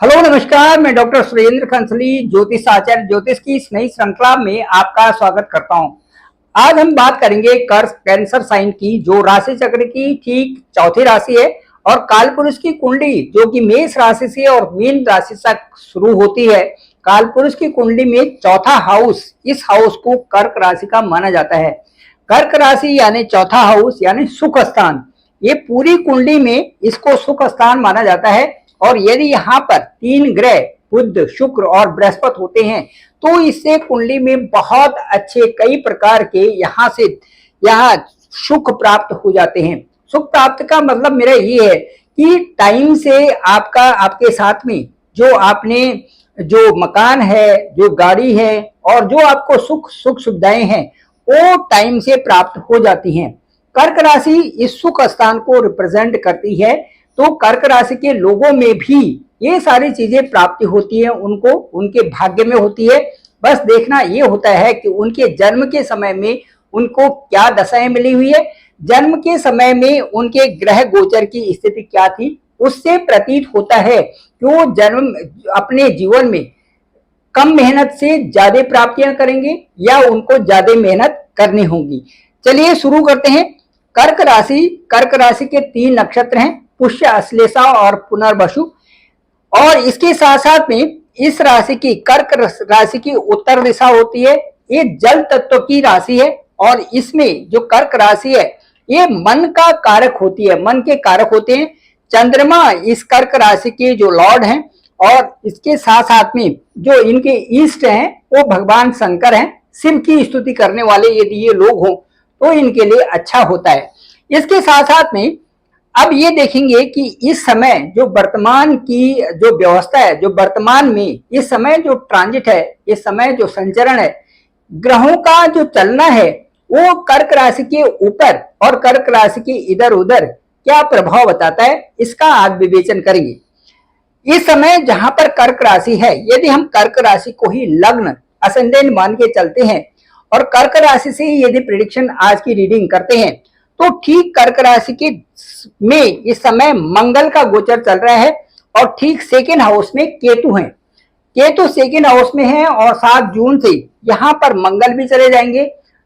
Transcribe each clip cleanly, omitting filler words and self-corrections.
Hello नमस्कार, मैं doctor Surendra खंसली ज्योतिष आचार्य ज्योतिष की इस नई श्रृंखला में आपका स्वागत करता हूं। आज हम बात करेंगे कैंसर साइन की, जो राशि चक्र की ठीक चौथी राशि है और कालपुरुष की कुंडली जो कि मेष राशि से और मीन राशि तक शुरू होती है। कालपुरुष की कुंडली में चौथा हाउस, इस हाउस को कर्क राशि का माना जाता है। कर्क राशि यानी चौथा हाउस यानी सुख स्थान, ये पूरी कुंडली में इसको सुख स्थान माना जाता है। और यदि यहाँ पर तीन ग्रह बुध, शुक्र और बृहस्पति होते हैं तो इससे कुंडली में बहुत अच्छे कई प्रकार के यहाँ सुख प्राप्त हो जाते हैं। सुख प्राप्त का मतलब मेरा ये है कि टाइम से आपके साथ में जो मकान है, जो गाड़ी है और जो आपको सुख सुविधाएं हैं वो टाइम से प्राप्त हो जाती हैं। कर्क राशि इस सुख स्थान को रिप्रेजेंट करती है, तो कर्क राशि के लोगों में भी ये सारी चीजें प्राप्ति होती है, उनको उनके भाग्य में होती है। बस देखना ये होता है कि उनके जन्म के समय में उनको क्या दशाएं मिली हुई है, जन्म के समय में उनके ग्रह गोचर की स्थिति क्या थी, उससे प्रतीत होता है कि वो अपने जीवन में कम मेहनत से ज्यादा प्राप्तियां करेंगे या उनको ज्यादा मेहनत करनी होगी। चलिए शुरू करते हैं। कर्क राशि के 3 नक्षत्र हैं, पुष्य, अश्लेषा और पुनर्वसु। और इसके साथ साथ में इस राशि की, कर्क राशि की उत्तर दिशा होती है। ये जल तत्व की राशि है और इसमें जो कर्क राशि है ये मन का कारक होती है, मन के कारक होते हैं। चंद्रमा इस कर्क राशि के जो लॉर्ड हैं और इसके साथ साथ में जो इनके ईष्ट हैं वो भगवान शंकर हैं। शिव की स्तुति करने वाले यदि ये लोग हों तो इनके लिए अच्छा होता है। इसके साथ साथ में अब ये देखेंगे कि इस समय जो वर्तमान की जो व्यवस्था है, जो वर्तमान में इस समय जो ट्रांजिट है, इस समय जो संचरण है, ग्रहों का जो चलना है वो कर्क राशि के ऊपर और कर्क राशि के इधर उधर क्या प्रभाव बताता है, इसका आज विवेचन करेंगे। इस समय जहां पर कर्क राशि है, यदि हम कर्क राशि को ही लग्न असेंडेंट मान के चलते हैं और कर्क राशि से यदि प्रेडिक्शन आज की रीडिंग करते हैं तो ठीक कर्क राशि के में इस समय मंगल का गोचर चल रहा है और ठीक सेकेंड हाउस में केतु हैं। केतु सेकेंड हाउस में है और 7 जून से यहाँ पर मंगल भी चले जाएंगे।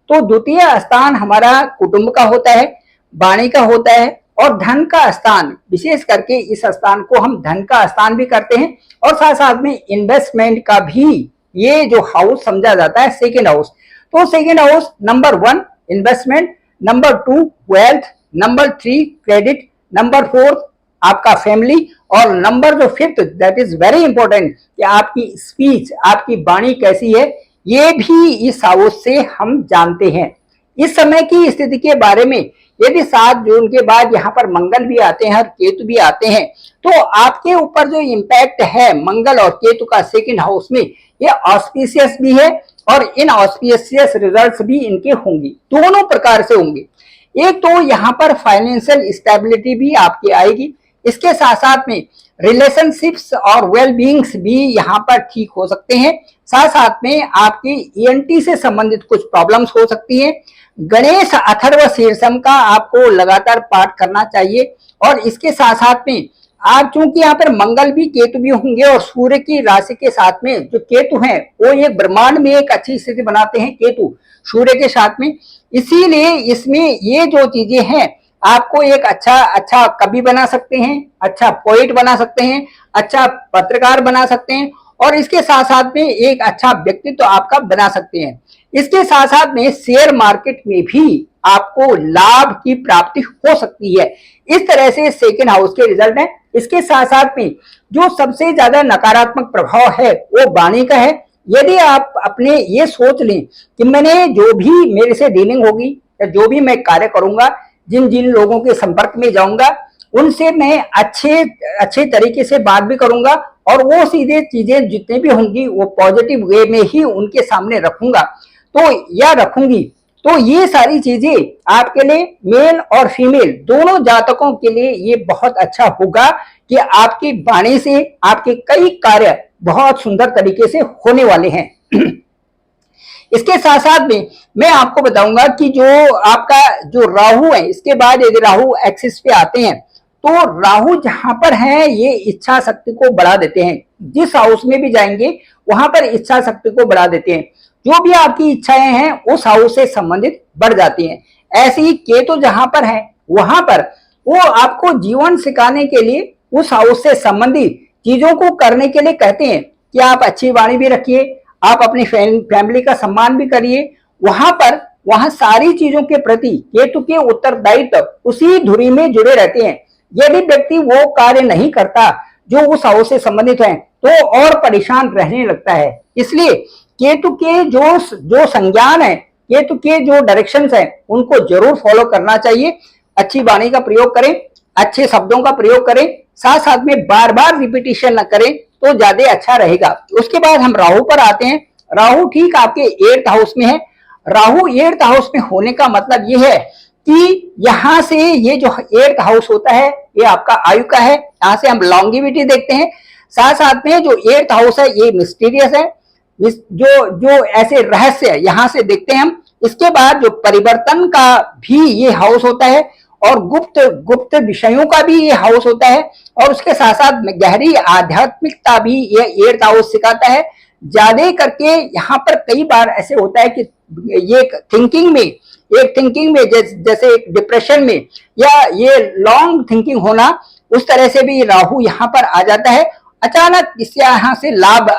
तो द्वितीय स्थान हमारा कुटुंब का होता है, वाणी का होता है और धन का स्थान, विशेष करके इस स्थान को हम धन का स्थान भी करते हैं और साथ साथ में इन्वेस्टमेंट का भी ये जो हाउस समझा जाता है सेकेंड हाउस। तो second house number 1 investment, number 2 wealth, number 3 credit, number 4 आपका फैमिली और नंबर जो 5 दैट इज वेरी इंपॉर्टेंट कि आपकी स्पीच, आपकी वाणी कैसी है, ये भी इस हाउस से हम जानते हैं। इस समय की स्थिति के बारे में यदि 7 जून के बाद यहाँ पर मंगल भी आते हैं और केतु भी आते हैं तो आपके ऊपर जो इम्पैक्ट है मंगल और केतु का सेकेंड हाउस में, ये ऑस्पिशियस भी है और इन ऑस्पिशियस रिजल्ट्स भी इनके होंगे, दोनों प्रकार से होंगे। एक तो यहाँ पर फाइनेंशियल स्टेबिलिटी भी आपकी आएगी, इसके साथ साथ में रिलेशनशिप्स और वेल बीइंग्स भी यहाँ पर ठीक हो सकते हैं। साथ साथ में आपकी ईएनटी से संबंधित कुछ प्रॉब्लम्स हो सकती हैं। गणेश अथर्व शीर्षम का आपको लगातार पाठ करना चाहिए और इसके साथ साथ में आप चूंकि यहाँ पर मंगल भी केतु भी होंगे और सूर्य की राशि के साथ में जो केतु हैं वो एक ब्रह्मांड में एक अच्छी स्थिति बनाते हैं केतु सूर्य के साथ में, इसीलिए इसमें ये जो चीजें हैं आपको एक अच्छा कवि बना सकते हैं, अच्छा पोइट बना सकते हैं, अच्छा पत्रकार बना सकते हैं और इसके साथ साथ में एक अच्छा व्यक्तित्व तो आपका बना सकते हैं। इसके साथ साथ में शेयर मार्केट में भी आपको लाभ की प्राप्ति हो सकती है। इस तरह से सेकेंड हाउस के रिजल्ट है। इसके साथ साथ में जो सबसे ज्यादा नकारात्मक प्रभाव है वो वाणी का है। यदि आप अपने ये सोच लें कि मैंने जो भी मेरे से डीलिंग होगी या जो भी मैं कार्य करूंगा, जिन जिन लोगों के संपर्क में जाऊंगा उनसे मैं अच्छे तरीके से बात भी करूंगा और वो सीधे चीजें जितने भी होंगी वो पॉजिटिव वे में ही उनके सामने रखूंगा तो या रखूंगी। तो ये सारी चीजें आपके लिए मेल और फीमेल दोनों जातकों के लिए ये बहुत अच्छा होगा कि आपकी वाणी से आपके कई कार्य बहुत सुंदर तरीके से होने वाले हैं। इसके साथ साथ में मैं आपको बताऊंगा कि जो आपका जो राहु है, इसके बाद यदि राहु एक्सिस पे आते हैं तो राहु जहां पर है ये इच्छा शक्ति को बढ़ा देते हैं। जिस हाउस में भी जाएंगे वहां पर इच्छा शक्ति को बढ़ा देते हैं। जो भी आपकी इच्छाएं हैं उस हाउस से संबंधित बढ़ जाती हैं। ऐसे ही केतु जहां पर है वहां पर वो आपको जीवन सिखाने के लिए उस हाउस से संबंधित चीजों को करने के लिए कहते हैं कि आप अच्छी वाणी भी रखिए, आप अपनी फैमिली का सम्मान भी करिए। वहां सारी चीजों के प्रति केतु के उत्तरदायित्व उसी धुरी में जुड़े रहते हैं। यदि व्यक्ति वो कार्य नहीं करता जो उस हाउस से संबंधित है तो और परेशान रहने लगता है। इसलिए केतु के जो संज्ञान है, केतु के जो डायरेक्शंस है, उनको जरूर फॉलो करना चाहिए। अच्छी वाणी का प्रयोग करें, अच्छे शब्दों का प्रयोग करें, साथ साथ में बार बार रिपीटिशन न करें तो ज्यादा अच्छा रहेगा। उसके बाद हम राहु पर आते हैं। राहु ठीक आपके 8th हाउस में है। राहु 8th हाउस में होने का मतलब यह है कि यहां से ये जो 8th हाउस होता है ये आपका आयु का है, यहां से हम लॉन्गिविटी देखते हैं। साथ साथ में जो 8th हाउस है ये मिस्टीरियस है, जो ऐसे रहस्य यहां से देखते हैं हम। इसके बाद जो परिवर्तन का भी ये हाउस होता है और गुप्त विषयों का भी ये हाउस होता है, और उसके साथ साथ गहरी आध्यात्मिकता भी ये 8th हाउस सिखाता है। ज्यादा करके यहाँ पर कई बार ऐसे होता है कि ये थिंकिंग में जैसे एक डिप्रेशन में या ये लॉन्ग थिंकिंग होना, उस तरह से भी राहु यहाँ पर आ जाता है। अचानक इससे यहाँ से लाभ,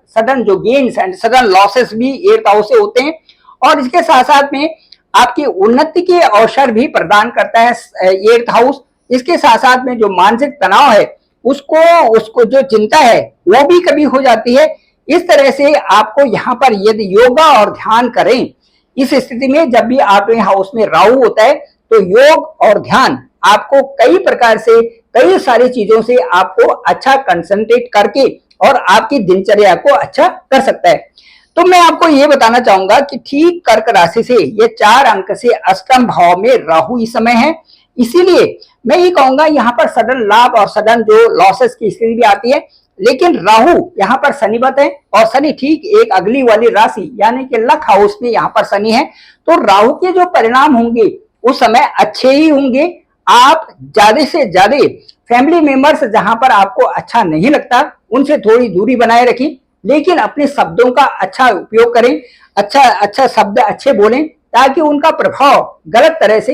सडन जो गेन्स एंड सडन लॉसेस भी 8th हाउस से होते हैं। और इसके साथ साथ में आपकी उन्नति के अवसर भी प्रदान करता है 8th हाउस। इसके साथ साथ में जो मानसिक तनाव है उसको जो चिंता है वो भी कभी हो जाती है। इस तरह से आपको यहाँ पर यदि योगा और ध्यान करें, इस स्थिति में जब भी आपके हाउस में राहु होता है तो योग और ध्यान आपको कई प्रकार से, कई सारी चीजों से आपको अच्छा कंसंट्रेट करके और आपकी दिनचर्या को अच्छा कर सकता है। तो मैं आपको ये बताना चाहूंगा कि ठीक कर्क राशि से ये 4 अंक से अष्टम भाव में राहु इस समय है। इसीलिए मैं ये कहूंगा यहाँ पर सडन लाभ और सडन जो लॉसेस की स्थिति भी आती है, लेकिन राहु यहाँ पर शनिवत है और शनि ठीक एक अगली वाली राशि यानी कि लक हाउस में यहाँ पर शनि है। तो राहु के जो परिणाम होंगे उस समय अच्छे ही होंगे। आप ज्यादा से ज्यादा फैमिली मेंबर्स जहां पर आपको अच्छा नहीं लगता उनसे थोड़ी दूरी बनाए रखें, लेकिन अपने शब्दों का अच्छा उपयोग करें, अच्छा शब्द अच्छे बोलें ताकि उनका प्रभाव गलत तरह से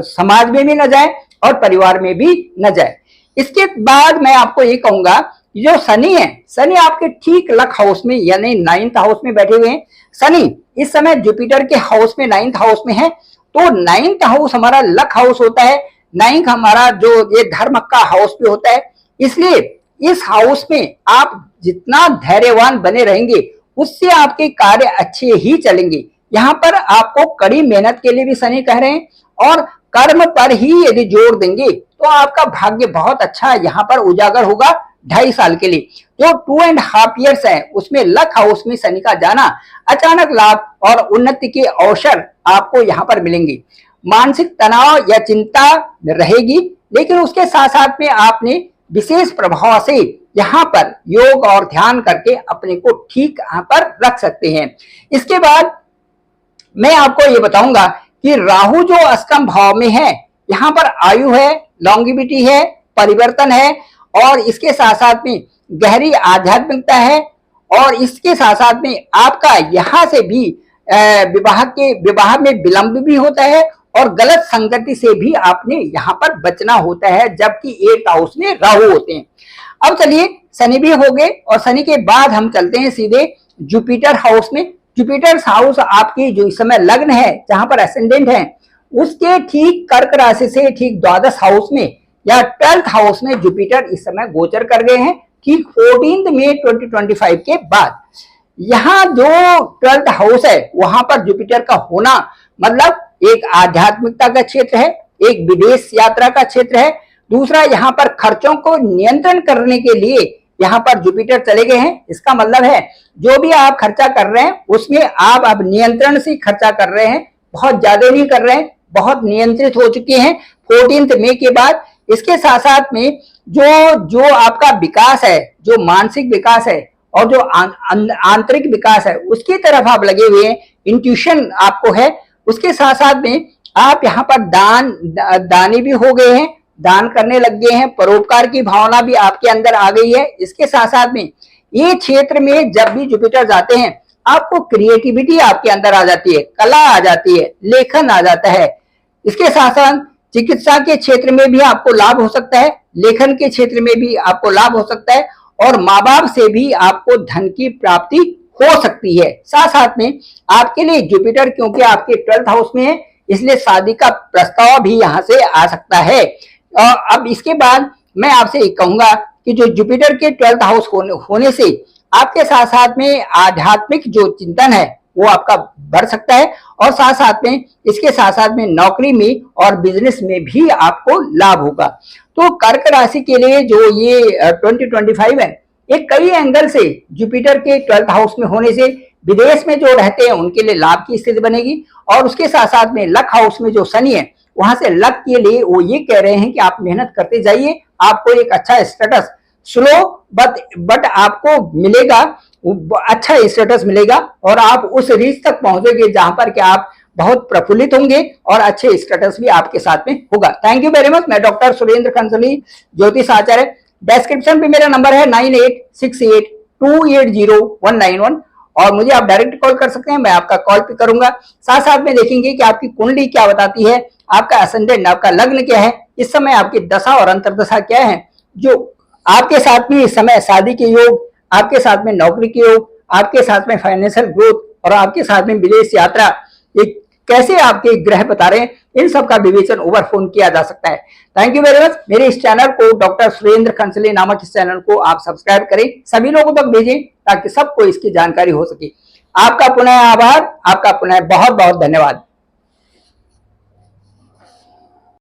समाज में भी न जाए और परिवार में भी न जाए। इसके बाद मैं आपको ये कहूंगा जो शनि है, शनि आपके ठीक लक हाउस में यानी 9th हाउस में बैठे हुए हैं। शनि इस समय जुपिटर के हाउस में 9th हाउस में है। तो 9th हाउस हमारा लक हाउस होता है, 9th हमारा जो ये धर्म का हाउस भी होता है। इसलिए इस हाउस में आप जितना धैर्यवान बने रहेंगे उससे आपके कार्य अच्छे ही चलेंगे। यहाँ पर आपको कड़ी मेहनत के लिए भी शनि कह रहे हैं और कर्म पर ही यदि जोर देंगे तो आपका भाग्य बहुत अच्छा यहाँ पर उजागर होगा 2.5 साल के लिए। जो 2.5 years है उसमें लक हाउस में शनि का जाना अचानक लाभ और उन्नति के अवसर आपको यहाँ पर मिलेंगे। मानसिक तनाव या चिंता रहेगी, लेकिन उसके साथ साथ में आपने विशेष प्रभाव से यहाँ पर योग और ध्यान करके अपने को ठीक यहाँ पर रख सकते हैं। इसके बाद मैं आपको ये बताऊंगा कि राहु जो अष्टम भाव में है, यहाँ पर आयु है, लॉन्गिविटी है, परिवर्तन है और इसके साथ साथ में गहरी आध्यात्मिकता है और इसके साथ साथ में आपका यहाँ से भी विवाह में विलंब भी होता है और गलत संगति से भी आपने यहाँ पर बचना होता है, जबकि 8th हाउस में राहु होते हैं। अब चलिए शनि भी हो गए और शनि के बाद हम चलते हैं सीधे जुपिटर हाउस में। जुपिटर हाउस आपकी जो इस समय लग्न है जहां पर एसेंडेंट है उसके ठीक कर्क राशि से ठीक 12th हाउस में या 12th हाउस में जुपिटर इस समय गोचर कर गए हैं ठीक 14 मई 2025 के बाद। यहाँ जो 12th हाउस है वहां पर जुपिटर का होना मतलब एक आध्यात्मिकता का क्षेत्र है, एक विदेश यात्रा का क्षेत्र है। दूसरा यहाँ पर खर्चों को नियंत्रण करने के लिए यहाँ पर जुपिटर चले गए हैं। इसका मतलब है जो भी आप खर्चा कर रहे हैं उसमें आप अब नियंत्रण से खर्चा कर रहे हैं, बहुत ज्यादा नहीं कर रहे हैं, बहुत नियंत्रित हो चुके हैं 14 मई के बाद। इसके साथ साथ में जो आपका विकास है, जो मानसिक विकास है और जो आंतरिक विकास है उसकी तरफ आप लगे हुए हैं, इंट्यूशन आपको है। उसके साथ साथ में आप यहाँ पर दानी भी हो गए हैं, दान करने लग गए हैं, परोपकार की भावना भी आपके अंदर आ गई है। इसके साथ साथ में ये क्षेत्र में जब भी जुपिटर जाते हैं आपको क्रिएटिविटी आपके अंदर आ जाती है, कला आ जाती है, लेखन आ जाता है। इसके साथ साथ चिकित्सा के क्षेत्र में भी आपको लाभ हो सकता है, लेखन के क्षेत्र में भी आपको लाभ हो सकता है और माँ बाप से भी आपको धन की प्राप्ति हो सकती है। साथ साथ में आपके लिए जुपिटर क्योंकि आपके 12th हाउस में है इसलिए शादी का प्रस्ताव भी यहाँ से आ सकता है। अब इसके बाद मैं आपसे एक कहूंगा कि जो जुपिटर के 12th हाउस होने से आपके साथ साथ में आध्यात्मिक जो चिंतन है वो आपका बढ़ सकता है और साथ साथ में इसके साथ साथ में नौकरी में और बिजनेस में भी आपको लाभ होगा। तो कर्क राशि के लिए जो ये 2025 है ये कई एंगल से जुपिटर के 12th हाउस में होने से विदेश में जो रहते हैं उनके लिए लाभ की स्थिति बनेगी और उसके साथ साथ में लक हाउस में जो शनि है वहां से लक के लिए वो ये कह रहे हैं कि आप मेहनत करते जाइए, आपको एक अच्छा स्टेटस स्लो बट आपको मिलेगा, अच्छा स्टेटस मिलेगा और आप उस रीच तक पहुंचोगे जहां पर कि आप बहुत प्रफुल्लित होंगे और अच्छे स्टेटस भी आपके साथ में होगा। Thank you very much. मैं डॉक्टर सुरेंद्र कंसली, ज्योतिष आचार्य। डिस्क्रिप्शन पे मेरा नंबर है 9868280191 और मुझे आप डायरेक्ट कॉल कर सकते हैं, मैं आपका कॉल पिक करूंगा। साथ साथ में देखेंगे कि आपकी कुंडली क्या बताती है, आपका असेंडेंट, आपका लग्न क्या है, इस समय आपकी दशा और अंतर्दशा क्या है, जो आपके साथ में इस समय शादी के योग, आपके साथ में नौकरी के योग, आपके साथ में फाइनेंशियल ग्रोथ और आपके साथ में विदेश यात्रा, ये कैसे आपके ग्रह बता रहे हैं, इन सब का विवेचन ओवर फोन किया जा सकता है। Thank you very much. मेरे इस चैनल को डॉक्टर सुरेंद्र खंसले नामक इस चैनल को आप सब्सक्राइब करें, सभी लोगों तक भेजें ताकि सबको इसकी जानकारी हो सके। आपका पुनः आभार, आपका पुनः बहुत बहुत धन्यवाद।